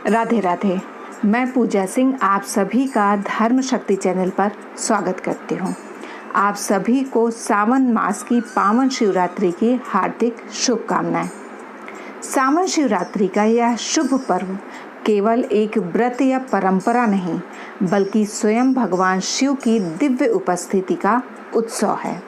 राधे राधे। मैं पूजा सिंह आप सभी का धर्म शक्ति चैनल पर स्वागत करती हूँ। आप सभी को सावन मास की पावन शिवरात्रि की हार्दिक शुभकामनाएं। सावन शिवरात्रि का यह शुभ पर्व केवल एक व्रत या परंपरा नहीं, बल्कि स्वयं भगवान शिव की दिव्य उपस्थिति का उत्सव है।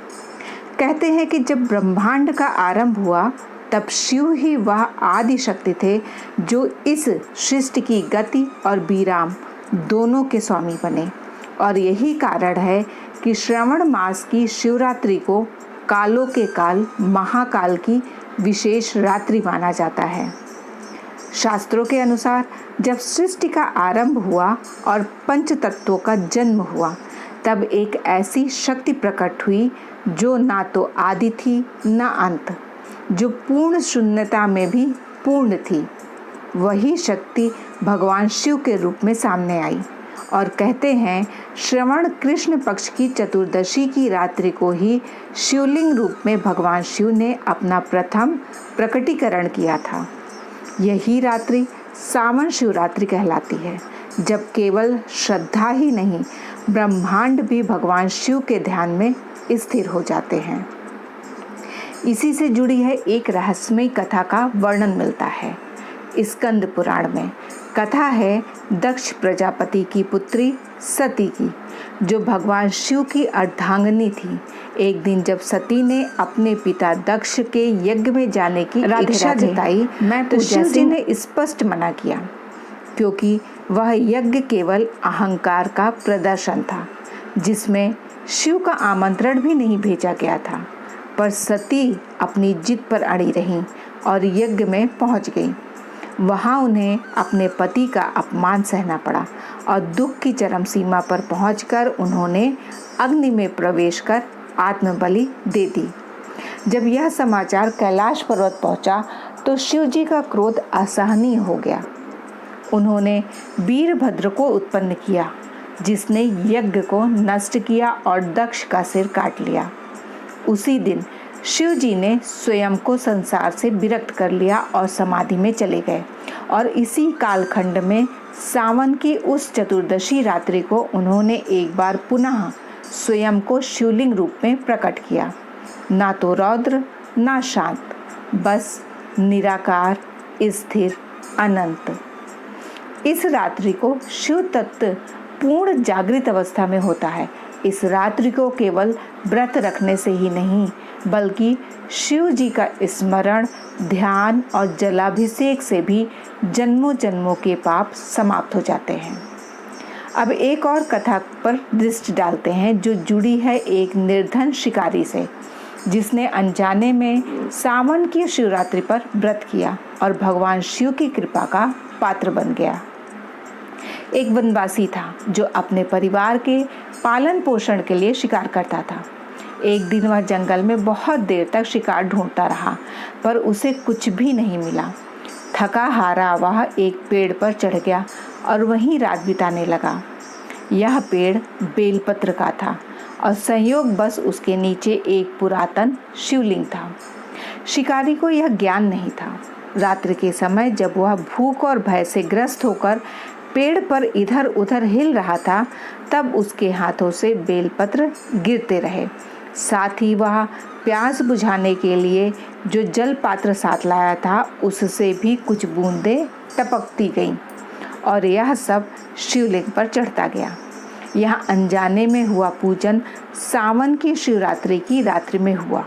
कहते हैं कि जब ब्रह्मांड का आरंभ हुआ तब शिव ही वह आदि शक्ति थे जो इस सृष्टि की गति और विराम दोनों के स्वामी बने। और यही कारण है कि श्रावण मास की शिवरात्रि को कालों के काल महाकाल की विशेष रात्रि माना जाता है। शास्त्रों के अनुसार जब सृष्टि का आरंभ हुआ और पंच तत्वों का जन्म हुआ, तब एक ऐसी शक्ति प्रकट हुई जो ना तो आदि थी ना अंत, जो पूर्ण शून्यता में भी पूर्ण थी। वही शक्ति भगवान शिव के रूप में सामने आई। और कहते हैं श्रवण कृष्ण पक्ष की चतुर्दशी की रात्रि को ही शिवलिंग रूप में भगवान शिव ने अपना प्रथम प्रकटीकरण किया था। यही रात्रि सावन शिवरात्रि कहलाती है, जब केवल श्रद्धा ही नहीं, ब्रह्मांड भी भगवान शिव के ध्यान में स्थिर हो जाते हैं। इसी से जुड़ी है एक रहस्यमयी कथा का वर्णन मिलता है स्कंद पुराण में। कथा है दक्ष प्रजापति की पुत्री सती की, जो भगवान शिव की अर्धांगिनी थी। एक दिन जब सती ने अपने पिता दक्ष के यज्ञ में जाने की इच्छा जताई, तो शिव जी ने स्पष्ट मना किया, क्योंकि वह यज्ञ केवल अहंकार का प्रदर्शन था, जिसमें शिव का आमंत्रण भी नहीं भेजा गया था। पर सती अपनी जिद पर अड़ी रहीं और यज्ञ में पहुंच गई। वहां उन्हें अपने पति का अपमान सहना पड़ा और दुख की चरम सीमा पर पहुंचकर उन्होंने अग्नि में प्रवेश कर आत्मबलि दे दी। जब यह समाचार कैलाश पर्वत पहुंचा तो शिव जी का क्रोध असहनीय हो गया। उन्होंने वीरभद्र को उत्पन्न किया, जिसने यज्ञ को नष्ट किया और दक्ष का सिर काट लिया। उसी दिन शिव जी ने स्वयं को संसार से विरक्त कर लिया और समाधि में चले गए। और इसी कालखंड में सावन की उस चतुर्दशी रात्रि को उन्होंने एक बार पुनः स्वयं को शिवलिंग रूप में प्रकट किया। ना तो रौद्र ना शांत, बस निराकार, स्थिर, अनंत। इस रात्रि को शिव तत्व पूर्ण जागृत अवस्था में होता है। इस रात्रि को केवल व्रत रखने से ही नहीं, बल्कि शिव जी का स्मरण, ध्यान और जलाभिषेक से भी जन्मों जन्मों के पाप समाप्त हो जाते हैं। अब एक और कथा पर दृष्टि डालते हैं, जो जुड़ी है एक निर्धन शिकारी से, जिसने अनजाने में सावन की शिवरात्रि पर व्रत किया और भगवान शिव की कृपा का पात्र बन गया। एक वनवासी था जो अपने परिवार के पालन पोषण के लिए शिकार करता था। एक दिन वह जंगल में बहुत देर तक शिकार ढूंढता रहा, पर उसे कुछ भी नहीं मिला। थका हारा वह एक पेड़ पर चढ़ गया और वहीं रात बिताने लगा। यह पेड़ बेलपत्र का था और संयोग बस उसके नीचे एक पुरातन शिवलिंग था। शिकारी को यह ज्ञान नहीं था। रात्रि के समय जब वह भूख और भय से ग्रस्त होकर पेड़ पर इधर उधर हिल रहा था, तब उसके हाथों से बेलपत्र गिरते रहे। साथ ही वह प्यास बुझाने के लिए जो जल पात्र साथ लाया था, उससे भी कुछ बूंदें टपकती गईं और यह सब शिवलिंग पर चढ़ता गया। यह अनजाने में हुआ पूजन सावन की शिवरात्रि की रात्रि में हुआ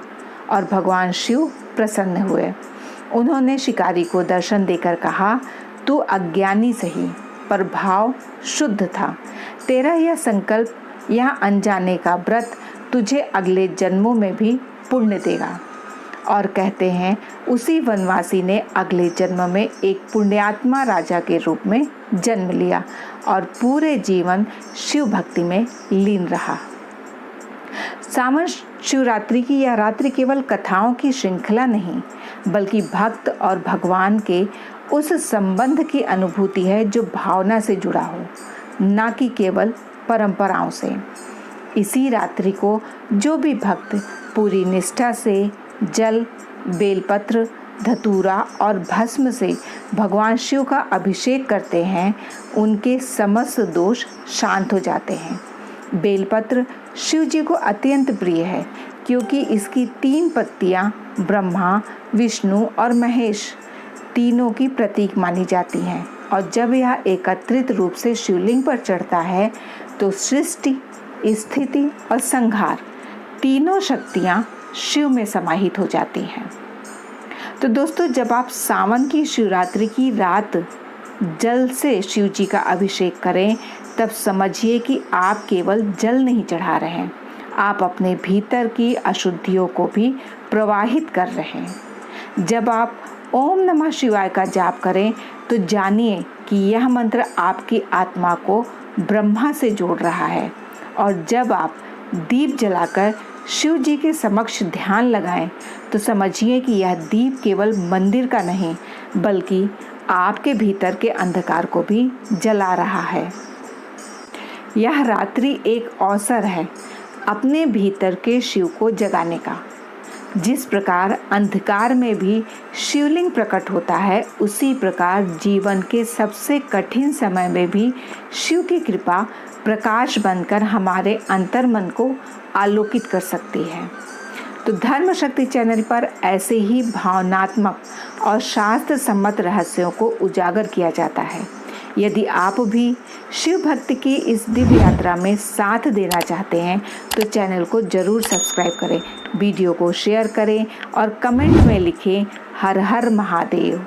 और भगवान शिव प्रसन्न हुए। उन्होंने शिकारी को दर्शन देकर कहा, तू अज्ञानी सही, पर भाव शुद्ध था। तेरा यह संकल्प, यह अनजाने का व्रत तुझे अगले जन्मों में भी पुण्य देगा। और कहते हैं उसी वनवासी ने अगले जन्म में एक पुण्यात्मा राजा के रूप में जन्म लिया और पूरे जीवन शिव भक्ति में लीन रहा। सावन शिवरात्रि की यह रात्रि केवल कथाओं की श्रृंखला नहीं, बल्कि भक्त और भगवान के उस संबंध की अनुभूति है जो भावना से जुड़ा हो, ना कि केवल परंपराओं से। इसी रात्रि को जो भी भक्त पूरी निष्ठा से जल, बेलपत्र, धतूरा और भस्म से भगवान शिव का अभिषेक करते हैं उनके समस्त दोष शांत हो जाते हैं। बेलपत्र शिव जी को अत्यंत प्रिय है क्योंकि इसकी 3 पत्तियां ब्रह्मा, विष्णु और महेश तीनों की प्रतीक मानी जाती हैं और जब यह एकत्रित रूप से शिवलिंग पर चढ़ता है तो सृष्टि, स्थिति और संहार तीनों शक्तियां शिव में समाहित हो जाती हैं। तो दोस्तों, जब आप सावन की शिवरात्रि की रात जल से शिव जी का अभिषेक करें तब समझिए कि आप केवल जल नहीं चढ़ा रहे हैं, आप अपने भीतर की अशुद्धियों को भी प्रवाहित कर रहे हैं। जब आप ओम नमः शिवाय का जाप करें तो जानिए कि यह मंत्र आपकी आत्मा को ब्रह्मा से जोड़ रहा है और जब आप दीप जलाकर शिव जी के समक्ष ध्यान लगाएं तो समझिए कि यह दीप केवल मंदिर का नहीं बल्कि आपके भीतर के अंधकार को भी जला रहा है। यह रात्रि एक अवसर है अपने भीतर के शिव को जगाने का। जिस प्रकार अंधकार में भी शिवलिंग प्रकट होता है, उसी प्रकार जीवन के सबसे कठिन समय में भी शिव की कृपा प्रकाश बनकर हमारे अंतर्मन को आलोकित कर सकती है। तो धर्म शक्ति चैनल पर ऐसे ही भावनात्मक और शास्त्र सम्मत रहस्यों को उजागर किया जाता है। यदि आप भी शिव भक्ति की इस दिव्य यात्रा में साथ देना चाहते हैं तो चैनल को जरूर सब्सक्राइब करें, वीडियो को शेयर करें और कमेंट में लिखें हर हर महादेव।